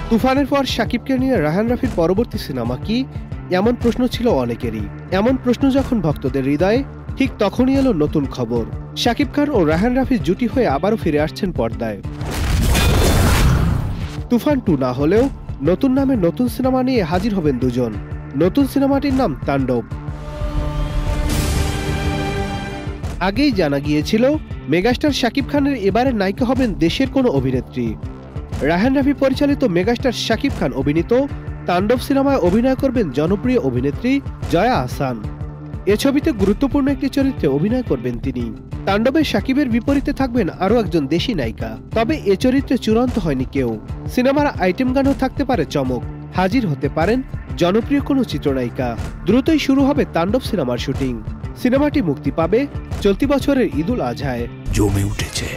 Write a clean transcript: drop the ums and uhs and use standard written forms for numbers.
তুফানের পর শাকিবকে নিয়ে রায়হান রাফির পরবর্তী সিনেমা কি, এমন প্রশ্ন ছিল অনেকেরই। এমন প্রশ্ন যখন ভক্তদের হৃদয়ে, ঠিক তখনই এলো নতুন খবর। শাকিব খান ও রায়হান রাফির জুটি হয়ে আবারও ফিরে আসছেন পর্দায়। তুফান 2 না হলেও নতুন নামে নতুন সিনেমা নিয়ে হাজির হবেন দুজন। নতুন সিনেমাটির নাম তাণ্ডব। আগেই জানা গিয়েছিল মেগাস্টার শাকিব খানের এবারের নায়িকা হবেন দেশের কোনো অভিনেত্রী। রায়হান রাফি পরিচালিত মেগাস্টার শাকিব খান অভিনীত তাণ্ডব সিনেমায় অভিনয় করবেন জনপ্রিয় অভিনেত্রী জয়া আহসান। এ ছবিতে গুরুত্বপূর্ণ একটি চরিত্রে অভিনয় করবেন তিনি। তাণ্ডবে শাকিবের বিপরীতে থাকবেন আরও একজন দেশি নায়িকা, তবে এ চরিত্রে চূড়ান্ত হয়নি কেউ। সিনেমার আইটেম গানও থাকতে পারে চমক, হাজির হতে পারেন জনপ্রিয় কোনো চিত্রনায়িকা। দ্রুতই শুরু হবে তাণ্ডব সিনেমার শুটিং। সিনেমাটি মুক্তি পাবে চলতি বছরের ঈদুল আজহায়। জমে উঠেছে